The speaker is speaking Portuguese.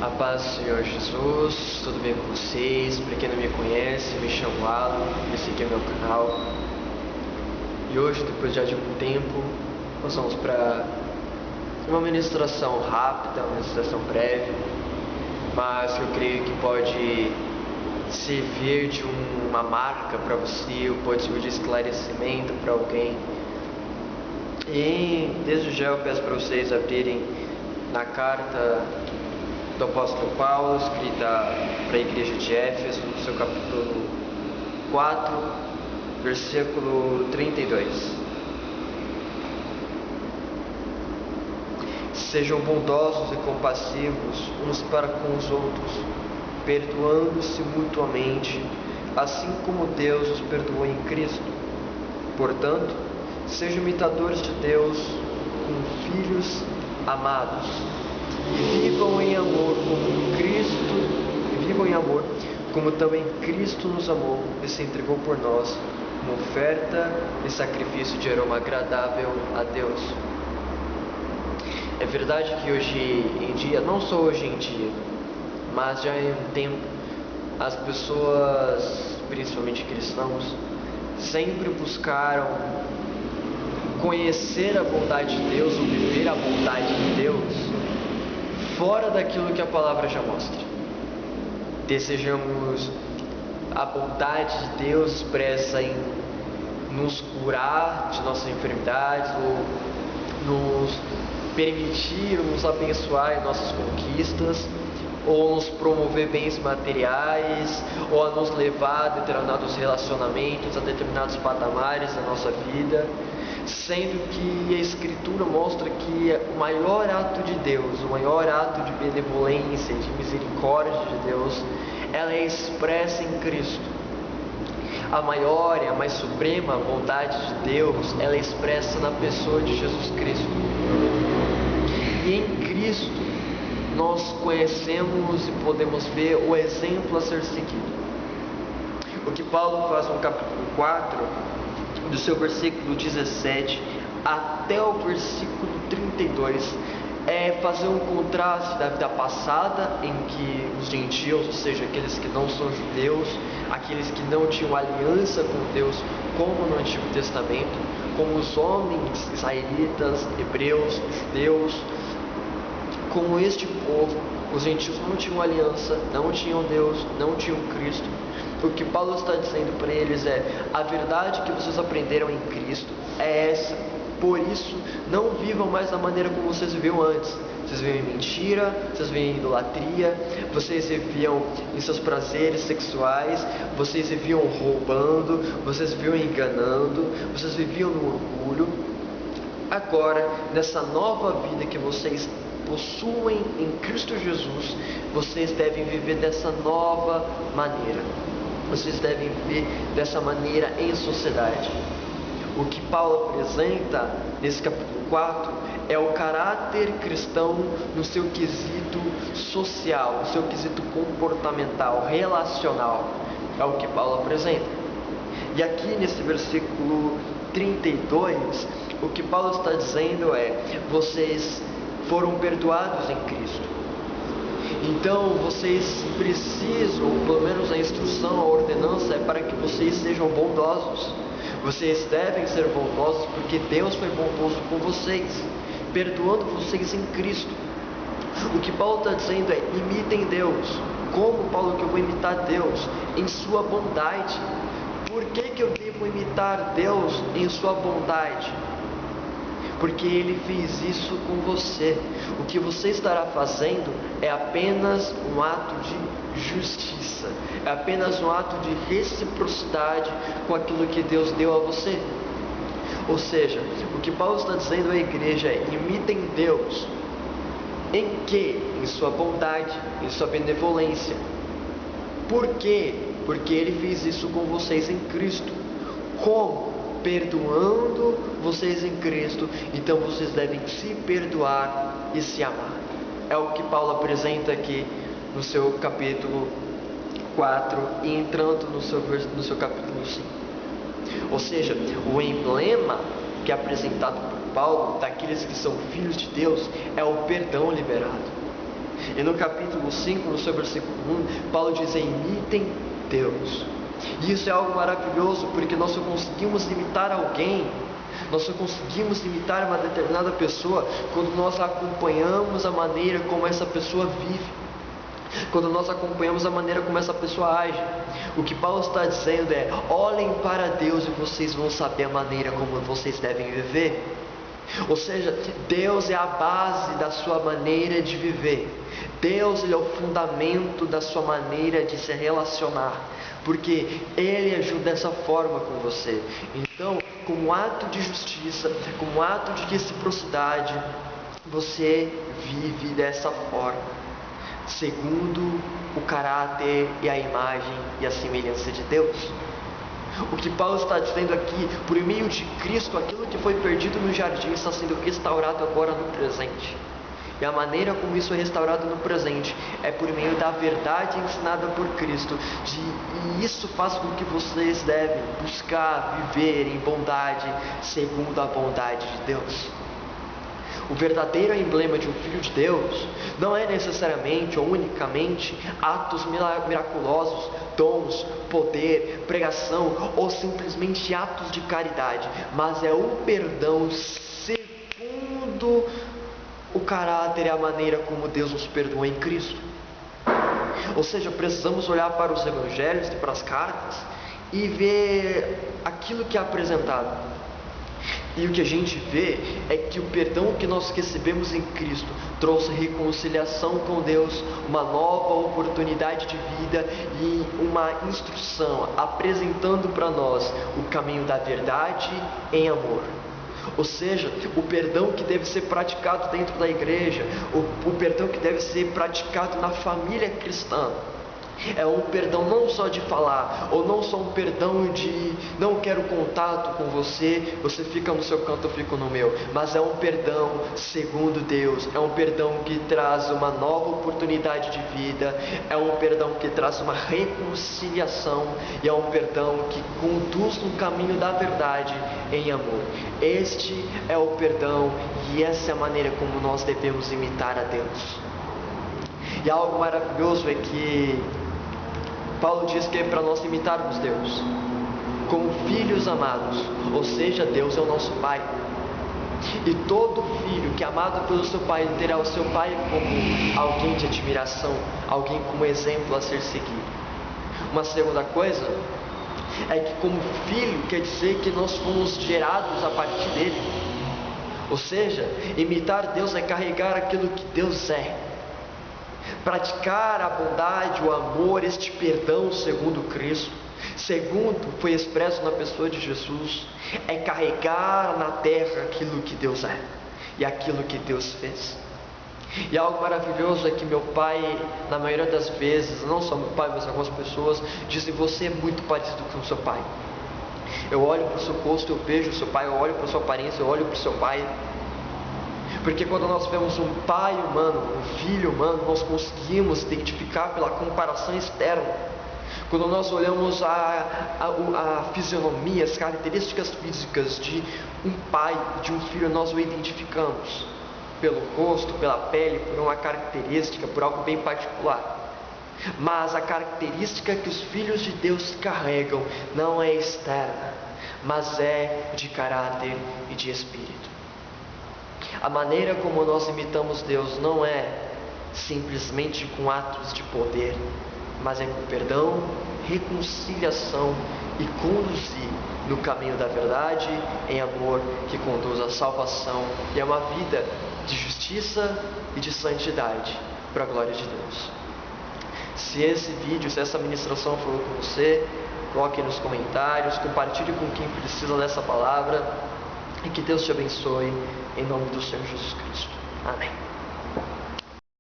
A paz do Senhor Jesus, tudo bem com vocês? Para quem não me conhece, me chamo Alan, esse aqui é meu canal. E hoje, depois já de um tempo, nós vamos para uma ministração rápida, uma ministração breve, mas eu creio que pode servir de uma marca para você, ou pode servir de esclarecimento para alguém. E desde já eu peço para vocês abrirem na carta do apóstolo Paulo, escrita para a igreja de Éfeso, no seu capítulo 4, versículo 32. Sejam bondosos e compassivos uns para com os outros, perdoando-se mutuamente, assim como Deus os perdoou em Cristo. Portanto, sejam imitadores de Deus como filhos amados. E vivam em amor como também Cristo nos amou e se entregou por nós, como oferta e sacrifício de aroma agradável a Deus. É verdade que hoje em dia, não só hoje em dia, mas já em um tempo, as pessoas, principalmente cristãos, sempre buscaram conhecer a bondade de Deus ou viver a bondade de Deus fora daquilo que a palavra já mostra. Desejamos a bondade de Deus expressa em nos curar de nossas enfermidades, ou nos permitir, nos abençoar em nossas conquistas, ou nos promover bens materiais, ou a nos levar a determinados relacionamentos, a determinados patamares da nossa vida, sendo que a Escritura mostra que o maior ato de Deus, o maior ato de benevolência, de misericórdia de Deus, ela é expressa em Cristo. A maior e a mais suprema vontade de Deus, ela é expressa na pessoa de Jesus Cristo. E em Cristo nós conhecemos e podemos ver o exemplo a ser seguido. O que Paulo faz no capítulo 4, do seu versículo 17 até o versículo 32, é fazer um contraste da vida passada, em que os gentios, ou seja, aqueles que não são judeus, aqueles que não tinham aliança com Deus, como no Antigo Testamento, como os homens israelitas, hebreus, judeus, como este povo, os gentios não tinham aliança, não tinham Deus, não tinham Cristo. O que Paulo está dizendo para eles é: a verdade que vocês aprenderam em Cristo é essa. Por isso, não vivam mais da maneira como vocês viviam antes. Vocês viviam em mentira, vocês viviam em idolatria, vocês viviam em seus prazeres sexuais, vocês viviam roubando, vocês viviam enganando, vocês viviam no orgulho. Agora, nessa nova vida que vocês possuem em Cristo Jesus, vocês devem viver dessa nova maneira. Vocês devem viver dessa maneira em sociedade. O que Paulo apresenta nesse capítulo 4 é o caráter cristão no seu quesito social, no seu quesito comportamental, relacional. É o que Paulo apresenta. E aqui nesse versículo 32, o que Paulo está dizendo é: vocês foram perdoados em Cristo. Então vocês precisam, ou pelo menos a instrução, a ordenança é para que vocês sejam bondosos. Vocês devem ser bondosos porque Deus foi bondoso com vocês, perdoando vocês em Cristo. O que Paulo está dizendo é: imitem Deus. Como, Paulo, que eu vou imitar Deus? Em sua bondade. Por que eu devo imitar Deus em sua bondade? Porque Ele fez isso com você. O que você estará fazendo é apenas um ato de justiça, é apenas um ato de reciprocidade com aquilo que Deus deu a você. Ou seja, o que Paulo está dizendo à igreja é: imitem Deus. Em que? Em sua bondade, em sua benevolência. Por quê? Porque Ele fez isso com vocês em Cristo. Como? Perdoando vocês em Cristo. Então vocês devem se perdoar e se amar. É o que Paulo apresenta aqui no seu capítulo 4 e entrando no seu capítulo 5. Ou seja, o emblema que é apresentado por Paulo daqueles que são filhos de Deus é o perdão liberado. E no capítulo 5, no seu versículo 1, Paulo diz: imitem Deus. E isso é algo maravilhoso, porque nós só conseguimos imitar alguém, nós só conseguimos imitar uma determinada pessoa quando nós acompanhamos a maneira como essa pessoa vive, quando nós acompanhamos a maneira como essa pessoa age. O que Paulo está dizendo é: olhem para Deus e vocês vão saber a maneira como vocês devem viver. Ou seja, Deus é a base da sua maneira de viver. Deus, Ele é o fundamento da sua maneira de se relacionar, porque Ele ajuda dessa forma com você. Então, como ato de justiça, como ato de reciprocidade, você vive dessa forma, segundo o caráter e a imagem e a semelhança de Deus. O que Paulo está dizendo aqui: por meio de Cristo, aquilo que foi perdido no jardim está sendo restaurado agora no presente. E a maneira como isso é restaurado no presente é por meio da verdade ensinada por Cristo. E isso faz com que vocês devem buscar viver em bondade, segundo a bondade de Deus. O verdadeiro emblema de um filho de Deus não é necessariamente ou unicamente atos miraculosos, dons, poder, pregação ou simplesmente atos de caridade, mas é o perdão segundo o caráter e a maneira como Deus nos perdoa em Cristo. Ou seja, precisamos olhar para os evangelhos e para as cartas e ver aquilo que é apresentado. E o que a gente vê é que o perdão que nós recebemos em Cristo trouxe reconciliação com Deus, uma nova oportunidade de vida e uma instrução, apresentando para nós o caminho da verdade em amor. Ou seja, o perdão que deve ser praticado dentro da igreja, o perdão que deve ser praticado na família cristã, é um perdão não só de falar, ou não só um perdão de não quero contato com você, você fica no seu canto, eu fico no meu, mas é um perdão segundo Deus, é um perdão que traz uma nova oportunidade de vida, é um perdão que traz uma reconciliação, e é um perdão que conduz no caminho da verdade em amor. Este é o perdão, e essa é a maneira como nós devemos imitar a Deus. E algo maravilhoso é que Paulo diz que é para nós imitarmos Deus como filhos amados, ou seja, Deus é o nosso Pai. E todo filho que é amado pelo seu pai terá o seu pai como alguém de admiração, alguém como exemplo a ser seguido. Uma segunda coisa é que como filho quer dizer que nós fomos gerados a partir dele. Ou seja, imitar Deus é carregar aquilo que Deus é. Praticar a bondade, o amor, este perdão segundo Cristo, segundo foi expresso na pessoa de Jesus, é carregar na terra aquilo que Deus é e aquilo que Deus fez. E algo maravilhoso é que meu pai, na maioria das vezes, não só meu pai, mas algumas pessoas dizem: você é muito parecido com o seu pai. Eu olho para o seu rosto, eu vejo o seu pai, eu olho para a sua aparência, eu olho para o seu pai. Porque quando nós vemos um pai humano, um filho humano, nós conseguimos identificar pela comparação externa. Quando nós olhamos a fisionomia, as características físicas de um pai e de um filho, nós o identificamos pelo rosto, pela pele, por uma característica, por algo bem particular. Mas a característica que os filhos de Deus carregam não é externa, mas é de caráter e de espírito. A maneira como nós imitamos Deus não é simplesmente com atos de poder, mas é com perdão, reconciliação e conduzir no caminho da verdade, em amor, que conduz à salvação e a uma vida de justiça e de santidade para a glória de Deus. Se esse vídeo, se essa ministração falou com você, coloque nos comentários, compartilhe com quem precisa dessa palavra, e que Deus te abençoe, em nome do Senhor Jesus Cristo. Amém.